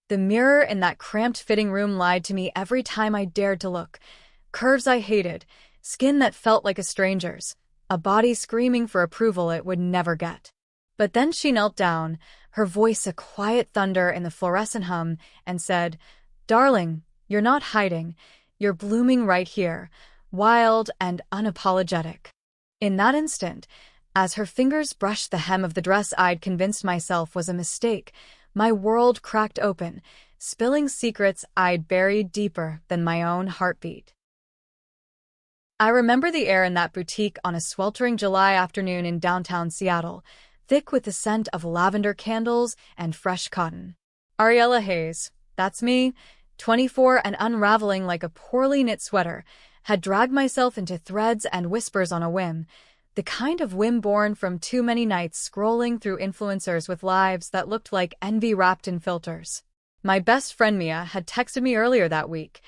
The mirror in that cramped fitting room lied to me every time I dared to look. Curves I hated, skin that felt like a stranger's, a body screaming for approval it would never get. But then she knelt down, her voice a quiet thunder in the fluorescent hum, and said, "Darling, you're not hiding. You're blooming right here, wild and unapologetic." In that instant, as her fingers brushed the hem of the dress I'd convinced myself was a mistake, my world cracked open, spilling secrets I'd buried deeper than my own heartbeat. I remember the air in that boutique on a sweltering July afternoon in downtown Seattle, thick with the scent of lavender candles and fresh cotton. Ariella Hayes, that's me, 24 and unraveling like a poorly knit sweater, had dragged myself into threads and whispers on a whim, the kind of whim born from too many nights scrolling through influencers with lives that looked like envy wrapped in filters. My best friend Mia had texted me earlier that week,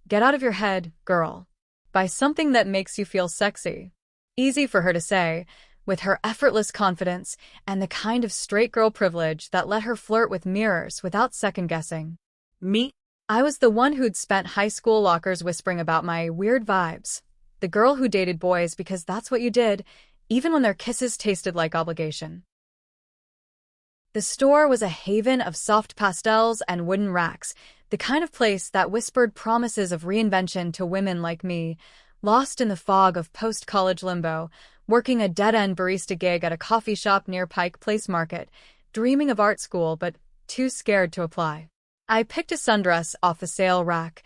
"Get out of your head, girl. Buy something that makes you feel sexy." Easy for her to say, with her effortless confidence and the kind of straight girl privilege that let her flirt with mirrors without second-guessing. Me? I was the one who'd spent high school lockers whispering about my weird vibes. The girl who dated boys because that's what you did, even when their kisses tasted like obligation. The store was a haven of soft pastels and wooden racks, the kind of place that whispered promises of reinvention to women like me, lost in the fog of post-college limbo, working a dead-end barista gig at a coffee shop near Pike Place Market, dreaming of art school but too scared to apply. I picked a sundress off the sale rack,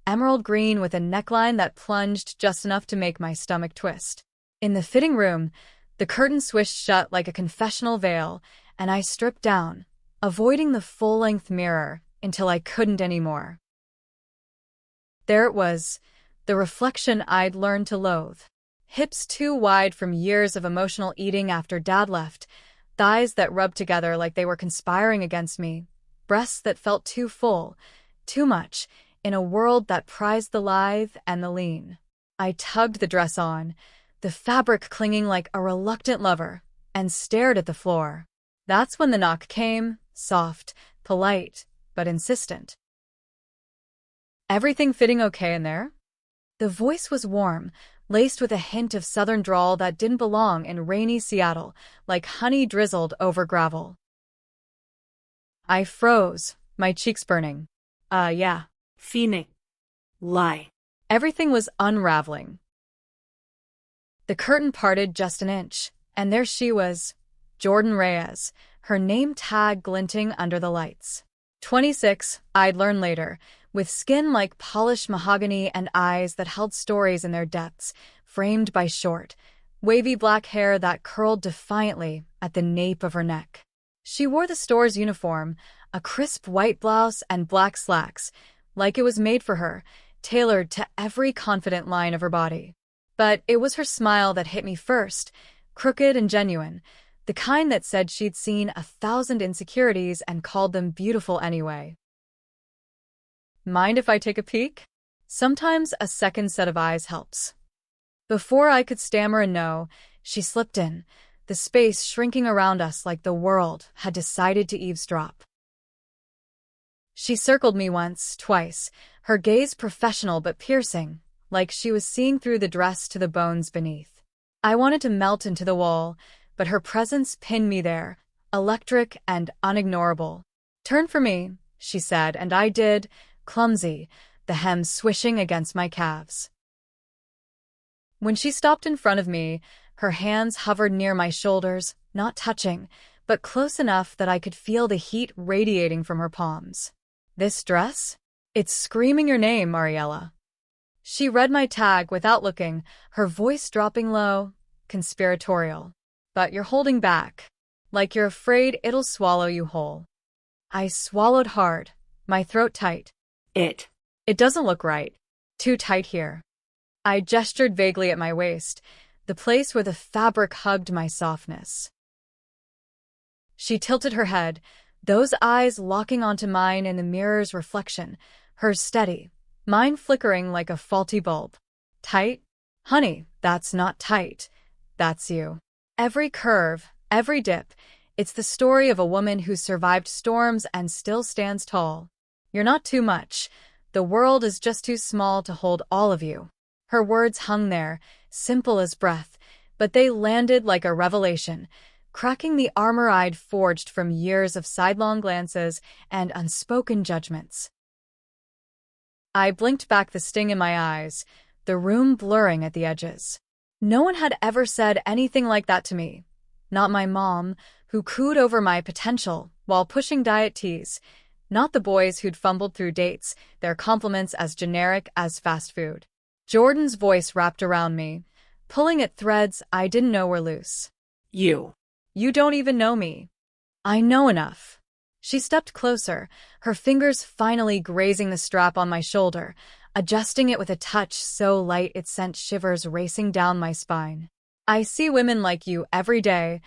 emerald green with a neckline that plunged just enough to make my stomach twist. In the fitting room, the curtain swished shut like a confessional veil, and I stripped down, avoiding the full-length mirror until I couldn't anymore. There it was, the reflection I'd learned to loathe. Hips too wide from years of emotional eating after Dad left, thighs that rubbed together like they were conspiring against me, breasts that felt too full, too much, in a world that prized the lithe and the lean. I tugged the dress on, the fabric clinging like a reluctant lover, and stared at the floor. That's when the knock came, soft, polite, but insistent. "Everything fitting okay in there?" The voice was warm, laced with a hint of southern drawl that didn't belong in rainy Seattle, like honey drizzled over gravel. I froze, my cheeks burning. Yeah. Phoenix. Lie. Everything was unraveling. The curtain parted just an inch, and there she was, Jordan Reyes, her name tag glinting under the lights. 26, I'd learn later, with skin like polished mahogany and eyes that held stories in their depths, framed by short, wavy black hair that curled defiantly at the nape of her neck. She wore the store's uniform, a crisp white blouse and black slacks, like it was made for her, tailored to every confident line of her body. But it was her smile that hit me first, crooked and genuine, the kind that said she'd seen 1,000 insecurities and called them beautiful anyway. "Mind if I take a peek?" Sometimes a second set of eyes helps. Before I could stammer a no, she slipped in, the space shrinking around us like the world had decided to eavesdrop. She circled me once, twice, her gaze professional but piercing, like she was seeing through the dress to the bones beneath. I wanted to melt into the wall, but her presence pinned me there, electric and unignorable. "Turn for me," she said, and I did, clumsy, the hem swishing against my calves. When she stopped in front of me, her hands hovered near my shoulders, not touching, but close enough that I could feel the heat radiating from her palms. "This dress? It's screaming your name, Ariella." She read my tag without looking, her voice dropping low, conspiratorial. "But you're holding back, like you're afraid it'll swallow you whole." I swallowed hard, my throat tight. It doesn't look right. Too tight here." I gestured vaguely at my waist, the place where the fabric hugged my softness. She tilted her head, those eyes locking onto mine in the mirror's reflection, hers steady, mine flickering like a faulty bulb. "Tight? Honey, that's not tight. That's you." Every curve, every dip, it's the story of a woman who survived storms and still stands tall. You're not too much. The world is just too small to hold all of you. Her words hung there, simple as breath, but they landed like a revelation, cracking the armor I'd forged from years of sidelong glances and unspoken judgments. I blinked back the sting in my eyes, the room blurring at the edges. No one had ever said anything like that to me. Not my mom, who cooed over my potential while pushing diet teas. Not the boys who'd fumbled through dates, their compliments as generic as fast food. Jordan's voice wrapped around me, pulling at threads I didn't know were loose. You. You don't even know me. I know enough. She stepped closer, her fingers finally grazing the strap on my shoulder, adjusting it with a touch so light it sent shivers racing down my spine. I see women like you every day,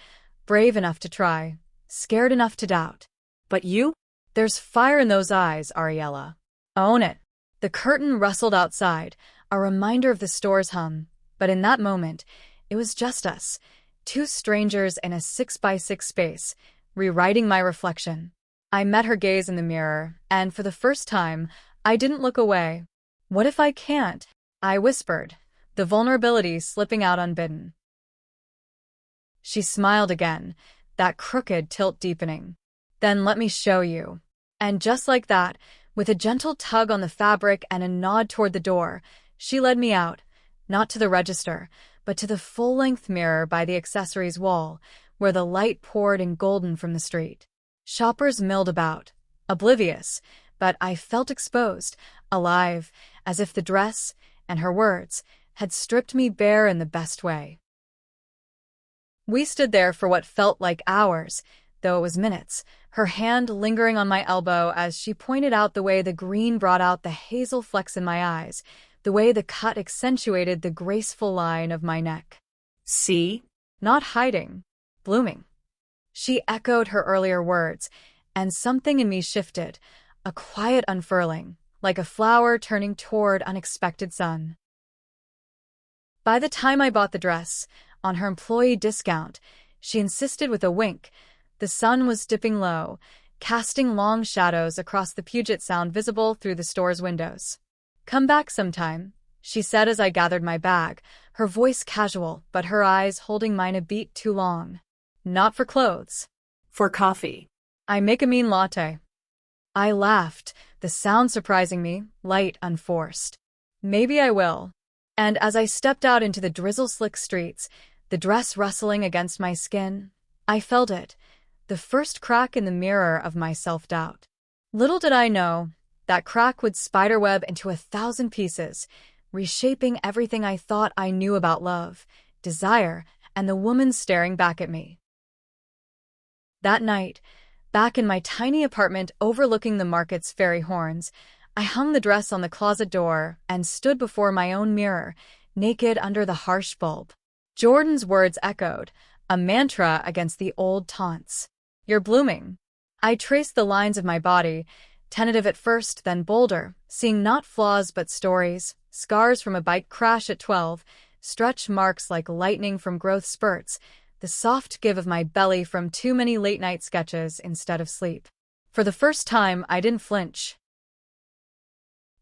brave enough to try, scared enough to doubt. But you? There's fire in those eyes, Ariella. Own it. The curtain rustled outside, a reminder of the store's hum, but in that moment, it was just us, two strangers in a 6x6 space, rewriting my reflection. I met her gaze in the mirror, and for the first time, I didn't look away. What if I can't? I whispered, the vulnerability slipping out unbidden. She smiled again, that crooked tilt deepening. Then let me show you. And just like that, with a gentle tug on the fabric and a nod toward the door, she led me out, not to the register, but to the full-length mirror by the accessories wall, where the light poured in golden from the street. Shoppers milled about, oblivious, but I felt exposed, alive, as if the dress, and her words, had stripped me bare in the best way. We stood there for what felt like hours, though it was minutes, her hand lingering on my elbow as she pointed out the way the green brought out the hazel flecks in my eyes, the way the cut accentuated the graceful line of my neck. See? Not hiding, blooming. She echoed her earlier words, and something in me shifted, a quiet unfurling, like a flower turning toward unexpected sun. By the time I bought the dress, on her employee discount, she insisted with a wink. The sun was dipping low, casting long shadows across the Puget Sound visible through the store's windows. Come back sometime, she said as I gathered my bag, her voice casual, but her eyes holding mine a beat too long. Not for clothes. For coffee. I make a mean latte. I laughed, the sound surprising me, light, unforced. Maybe I will. And as I stepped out into the drizzle-slick streets, the dress rustling against my skin, I felt it, the first crack in the mirror of my self-doubt. Little did I know, that crack would spiderweb into 1,000 pieces, reshaping everything I thought I knew about love, desire, and the woman staring back at me. That night, back in my tiny apartment overlooking the market's fairy horns, I hung the dress on the closet door and stood before my own mirror, naked under the harsh bulb. Jordan's words echoed, a mantra against the old taunts. You're blooming. I traced the lines of my body, tentative at first, then bolder, seeing not flaws but stories, scars from a bike crash at 12, stretch marks like lightning from growth spurts, the soft give of my belly from too many late-night sketches instead of sleep. For the first time, I didn't flinch.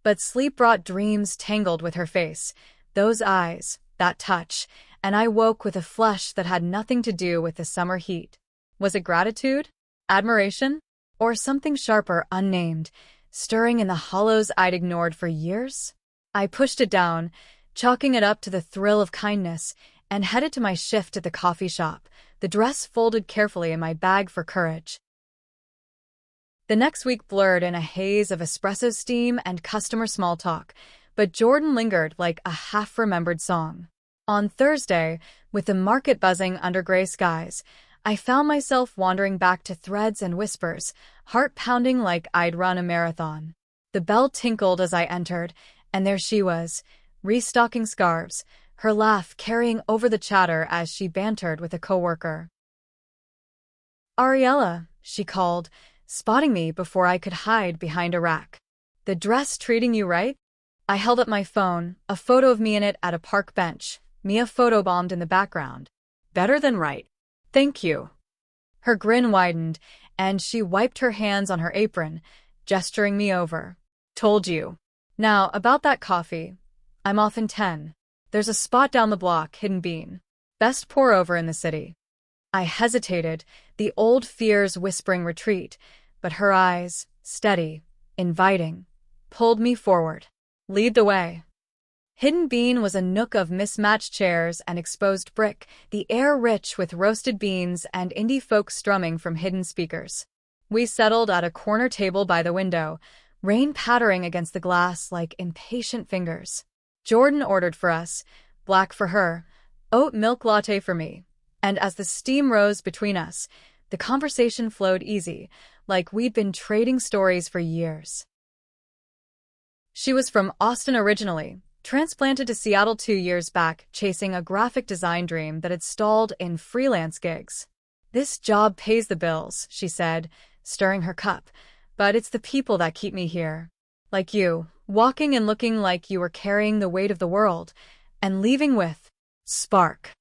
But sleep brought dreams tangled with her face, those eyes, that touch, and I woke with a flush that had nothing to do with the summer heat. Was it gratitude? Admiration? Or something sharper, unnamed, stirring in the hollows I'd ignored for years? I pushed it down, chalking it up to the thrill of kindness, and headed to my shift at the coffee shop, the dress folded carefully in my bag for courage. The next week blurred in a haze of espresso steam and customer small talk, but Jordan lingered like a half-remembered song. On Thursday, with the market buzzing under gray skies, I found myself wandering back to threads and whispers, heart pounding like I'd run a marathon. The bell tinkled as I entered, and there she was, restocking scarves, her laugh carrying over the chatter as she bantered with a coworker. Ariella, she called, spotting me before I could hide behind a rack. The dress treating you right? I held up my phone, a photo of me in it at a park bench, Mia photobombed in the background. Better than right. Thank you. Her grin widened, and she wiped her hands on her apron, gesturing me over. Told you. Now, about that coffee. I'm off in 10. There's a spot down the block, Hidden Bean. Best pour over in the city. I hesitated, the old fears whispering retreat, but her eyes, steady, inviting, pulled me forward. Lead the way. Hidden Bean was a nook of mismatched chairs and exposed brick, the air rich with roasted beans and indie folk strumming from hidden speakers. We settled at a corner table by the window, rain pattering against the glass like impatient fingers. Jordan ordered for us, black for her, oat milk latte for me, and as the steam rose between us, the conversation flowed easy, like we'd been trading stories for years. She was from Austin originally, transplanted to Seattle 2 years back, chasing a graphic design dream that had stalled in freelance gigs. This job pays the bills, she said, stirring her cup, but it's the people that keep me here. Like you, walking and looking like you were carrying the weight of the world, and leaving with spark.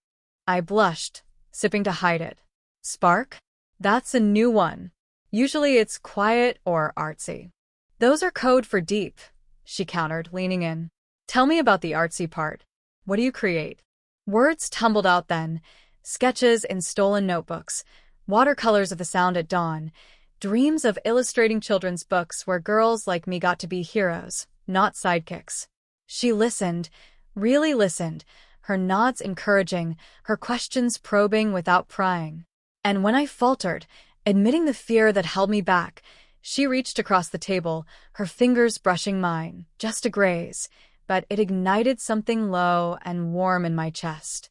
I blushed, sipping to hide it. Spark? That's a new one. Usually it's quiet or artsy. Those are code for deep, she countered, leaning in. Tell me about the artsy part. What do you create? Words tumbled out then, sketches in stolen notebooks, watercolors of the sound at dawn, dreams of illustrating children's books where girls like me got to be heroes, not sidekicks. She listened, really listened, her nods encouraging, her questions probing without prying. And when I faltered, admitting the fear that held me back, she reached across the table, her fingers brushing mine, just a graze, but it ignited something low and warm in my chest.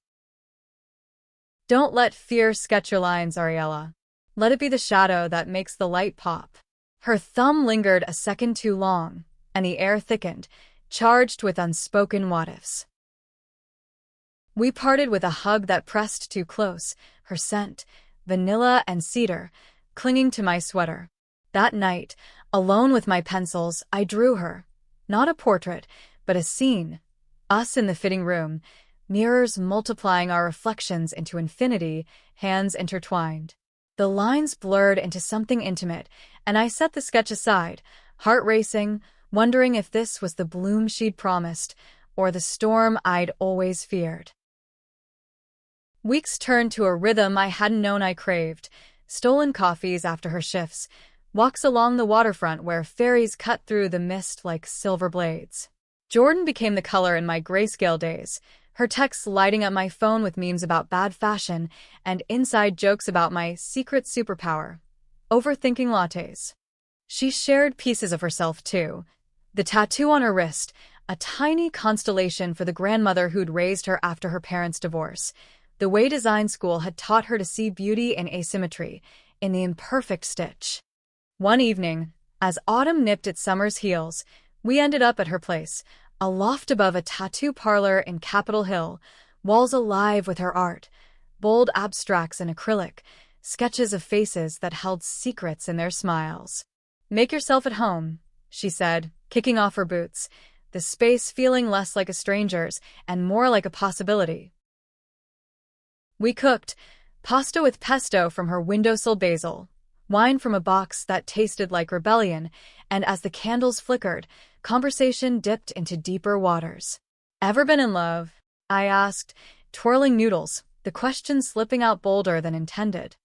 Don't let fear sketch your lines, Ariella. Let it be the shadow that makes the light pop. Her thumb lingered a second too long, and the air thickened, charged with unspoken what-ifs. We parted with a hug that pressed too close, her scent, vanilla and cedar, clinging to my sweater. That night, alone with my pencils, I drew her. Not a portrait, but a scene. Us in the fitting room, mirrors multiplying our reflections into infinity, hands intertwined. The lines blurred into something intimate, and I set the sketch aside, heart racing, wondering if this was the bloom she'd promised, or the storm I'd always feared. Weeks turned to a rhythm I hadn't known I craved, stolen coffees after her shifts, walks along the waterfront where fairies cut through the mist like silver blades. Jordan became the color in my grayscale days, her texts lighting up my phone with memes about bad fashion and inside jokes about my secret superpower, overthinking lattes. She shared pieces of herself too. The tattoo on her wrist, a tiny constellation for the grandmother who'd raised her after her parents' divorce. The way design school had taught her to see beauty in asymmetry, in the imperfect stitch. One evening, as autumn nipped at summer's heels, we ended up at her place, a loft above a tattoo parlor in Capitol Hill, walls alive with her art, bold abstracts in acrylic, sketches of faces that held secrets in their smiles. Make yourself at home, she said, kicking off her boots, the space feeling less like a stranger's and more like a possibility. We cooked, pasta with pesto from her windowsill basil, wine from a box that tasted like rebellion, and as the candles flickered, conversation dipped into deeper waters. Ever been in love? I asked, twirling noodles, the question slipping out bolder than intended.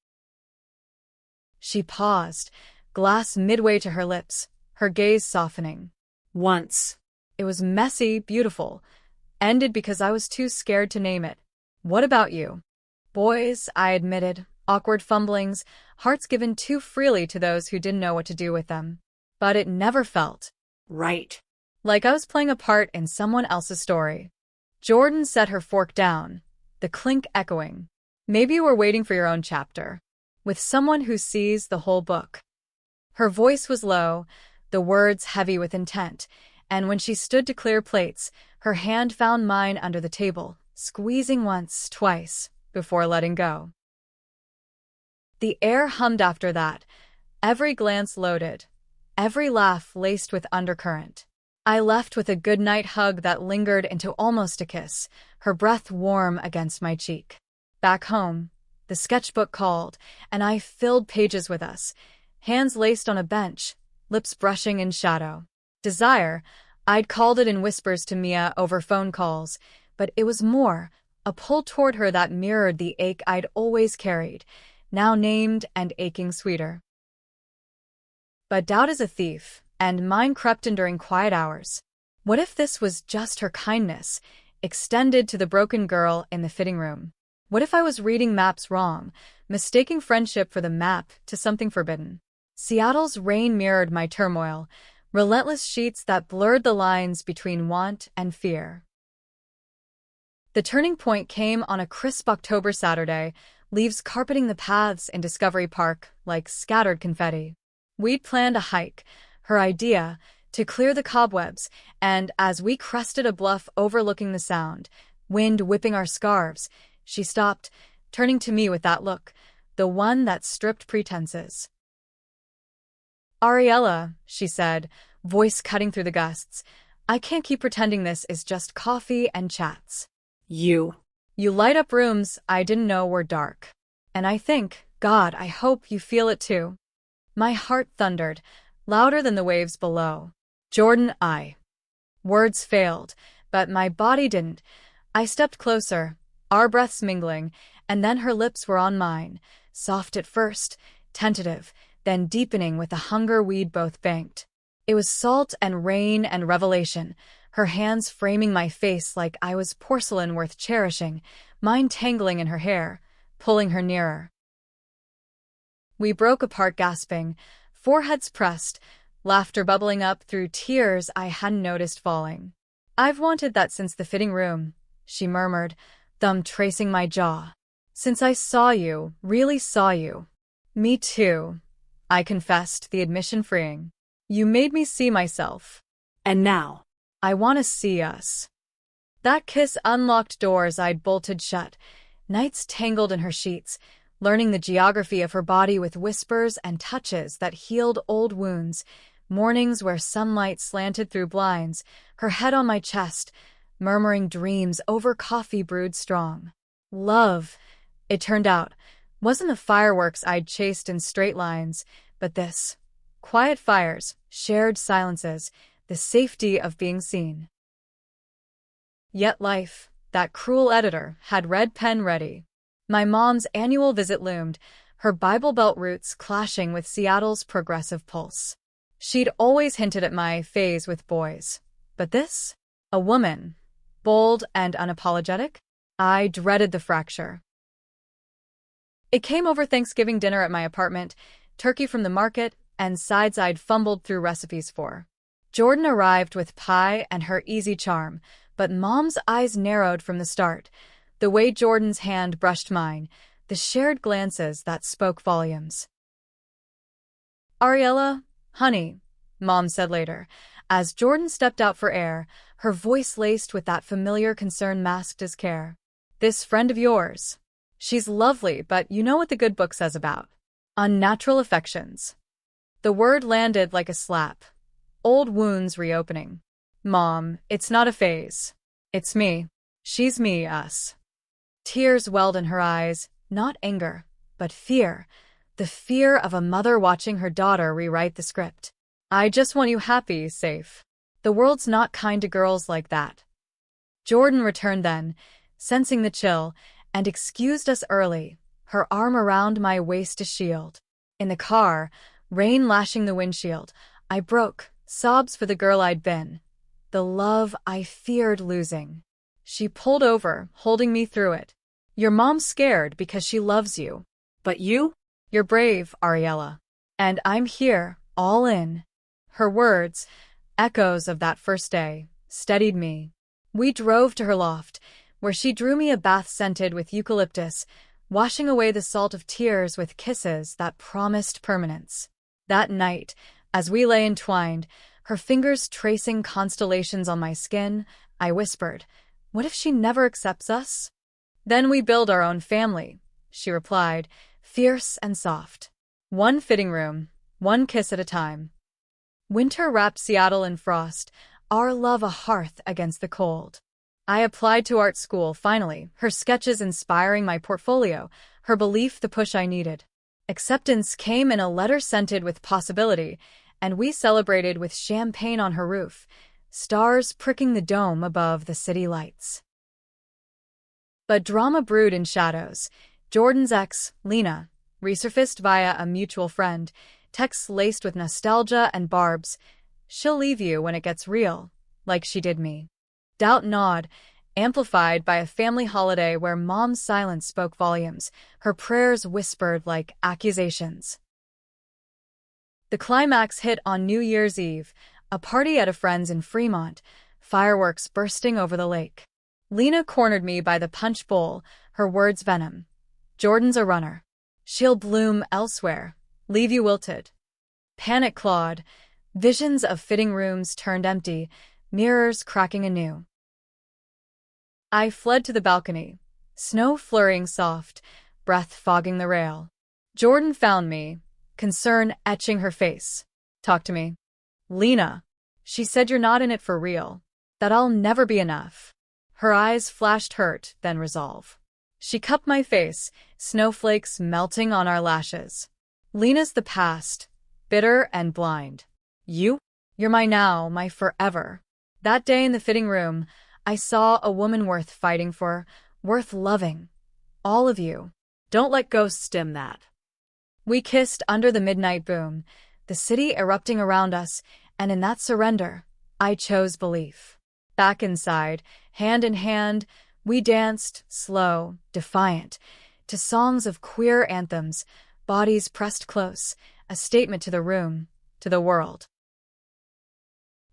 She paused, glass midway to her lips, her gaze softening. Once. It was messy, beautiful, ended because I was too scared to name it. What about you? Boys, I admitted, awkward fumblings, hearts given too freely to those who didn't know what to do with them. But it never felt Right. like I was playing a part in someone else's story. Jordan set her fork down, the clink echoing. Maybe you were waiting for your own chapter, with someone who sees the whole book. Her voice was low, the words heavy with intent, and when she stood to clear plates, her hand found mine under the table, squeezing once, twice, before letting go. The air hummed after that, every glance loaded, every laugh laced with undercurrent. I left with a goodnight hug that lingered into almost a kiss, her breath warm against my cheek. Back home, the sketchbook called, and I filled pages with us, hands laced on a bench, lips brushing in shadow. Desire, I'd called it in whispers to Mia over phone calls, but it was more, a pull toward her that mirrored the ache I'd always carried, now named and aching sweeter. But doubt is a thief, and mine crept in during quiet hours. What if this was just her kindness, extended to the broken girl in the fitting room? What if I was reading maps wrong, mistaking friendship for the map to something forbidden? Seattle's rain mirrored my turmoil, relentless sheets that blurred the lines between want and fear. The turning point came on a crisp October Saturday, leaves carpeting the paths in Discovery Park like scattered confetti. We'd planned a hike, her idea, to clear the cobwebs, and as we crested a bluff overlooking the sound, wind whipping our scarves, she stopped, turning to me with that look, the one that stripped pretenses. "Ariella," she said, voice cutting through the gusts, "I can't keep pretending this is just coffee and chats. You light up rooms I didn't know were dark. And I think, God, I hope you feel it too." My heart thundered, louder than the waves below. "Jordan, Words failed, but my body didn't. I stepped closer, our breaths mingling, and then her lips were on mine, soft at first, tentative, then deepening with the hunger we'd both banked. It was salt and rain and revelation, her hands framing my face like I was porcelain worth cherishing, mine tangling in her hair, pulling her nearer. We broke apart gasping, foreheads pressed, laughter bubbling up through tears I hadn't noticed falling. "I've wanted that since the fitting room," she murmured, thumb tracing my jaw. "Since I saw you, really saw you." "Me too," I confessed, the admission freeing. "You made me see myself. And now I want to see us." That kiss unlocked doors I'd bolted shut, nights tangled in her sheets, learning the geography of her body with whispers and touches that healed old wounds, mornings where sunlight slanted through blinds, her head on my chest, murmuring dreams over coffee brewed strong. Love, it turned out, wasn't the fireworks I'd chased in straight lines, but this. Quiet fires, shared silences, the safety of being seen. Yet life, that cruel editor, had red pen ready. My mom's annual visit loomed, her Bible Belt roots clashing with Seattle's progressive pulse. She'd always hinted at my phase with boys. But this? A woman, bold and unapologetic? I dreaded the fracture. It came over Thanksgiving dinner at my apartment, turkey from the market, and sides I'd fumbled through recipes for. Jordan arrived with pie and her easy charm, but Mom's eyes narrowed from the start. The way Jordan's hand brushed mine, the shared glances that spoke volumes. "Ariella, honey," Mom said later, as Jordan stepped out for air, her voice laced with that familiar concern masked as care. "This friend of yours. She's lovely, but you know what the good book says about unnatural affections." The word landed like a slap. Old wounds reopening. "Mom, it's not a phase. It's me. She's me, us." Tears welled in her eyes, not anger, but fear. The fear of a mother watching her daughter rewrite the script. "I just want you happy, safe. The world's not kind to girls like that." Jordan returned then, sensing the chill, and excused us early, her arm around my waist to shield. In the car, rain lashing the windshield, I broke, sobs for the girl I'd been. The love I feared losing. She pulled over, holding me through it. "Your mom's scared because she loves you. But you? You're brave, Ariella. And I'm here, all in." Her words, echoes of that first day, steadied me. We drove to her loft, where she drew me a bath scented with eucalyptus, washing away the salt of tears with kisses that promised permanence. That night, as we lay entwined, her fingers tracing constellations on my skin, I whispered, "What if she never accepts us?" "Then we build our own family," she replied, fierce and soft. "One fitting room, one kiss at a time." Winter wrapped Seattle in frost, our love a hearth against the cold. I applied to art school finally, her sketches inspiring my portfolio, her belief the push I needed. Acceptance came in a letter scented with possibility, and we celebrated with champagne on her roof, stars pricking the dome above the city lights. But drama brewed in shadows. Jordan's ex, Lena, resurfaced via a mutual friend, texts laced with nostalgia and barbs. "She'll leave you when it gets real, like she did me." Doubt gnawed, amplified by a family holiday where mom's silence spoke volumes, her prayers whispered like accusations. The climax hit on New Year's Eve, a party at a friend's in Fremont, fireworks bursting over the lake. Lena cornered me by the punch bowl, her words venom. "Jordan's a runner. She'll bloom elsewhere, leave you wilted." Panic clawed, visions of fitting rooms turned empty, mirrors cracking anew. I fled to the balcony, snow flurrying soft, breath fogging the rail. Jordan found me, concern etching her face. "Talk to me." "Lena," she said, "you're not in it for real. That I'll never be enough." Her eyes flashed hurt, then resolve. She cupped my face, snowflakes melting on our lashes. "Lena's the past, bitter and blind. You're my now, my forever." That day in the fitting room, I saw a woman worth fighting for, worth loving. All of you. Don't let ghosts stem that. We kissed under the midnight boom, the city erupting around us, and in that surrender, I chose belief. Back inside, hand in hand, we danced, slow, defiant, to songs of queer anthems, bodies pressed close, a statement to the room, to the world.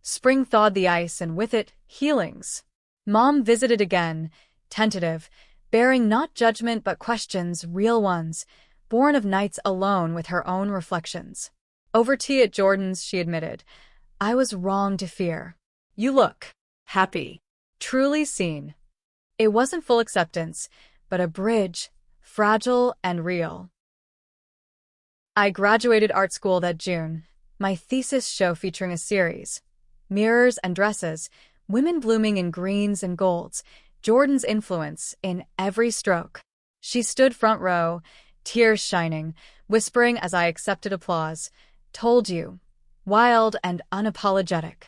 Spring thawed the ice, and with it, healings. Mom visited again, tentative, bearing not judgment but questions, real ones, born of nights alone with her own reflections. Over tea at Jordan's, she admitted, "I was wrong to fear. You look happy, truly seen." It wasn't full acceptance, but a bridge, fragile and real. I graduated art school that June, my thesis show featuring a series, mirrors and dresses, women blooming in greens and golds, Jordan's influence in every stroke. She stood front row, tears shining, whispering as I accepted applause, "Told you," wild and unapologetic.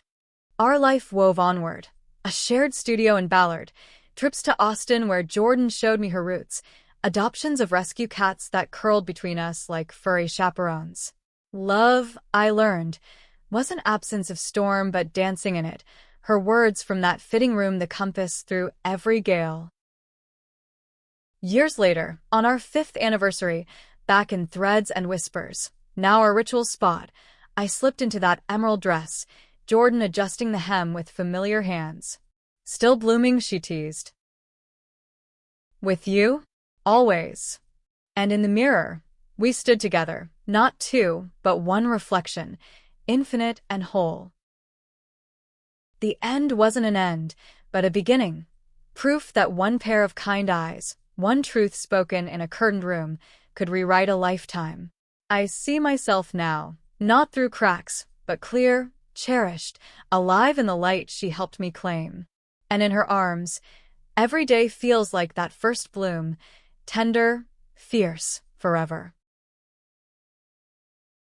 Our life wove onward, a shared studio in Ballard, trips to Austin where Jordan showed me her roots, adoptions of rescue cats that curled between us like furry chaperones. Love, I learned, wasn't absence of storm but dancing in it, her words from that fitting room the compass through every gale. Years later, on our 5th anniversary, back in Threads and Whispers, now our ritual spot, I slipped into that emerald dress, Jordan adjusting the hem with familiar hands. "Still blooming," she teased. "With you? Always." And in the mirror, we stood together, not two, but one reflection, infinite and whole. The end wasn't an end, but a beginning. Proof that one pair of kind eyes, one truth spoken in a curtained room, could rewrite a lifetime. I see myself now, not through cracks, but clear, cherished, alive in the light she helped me claim. And in her arms, every day feels like that first bloom, tender, fierce, forever.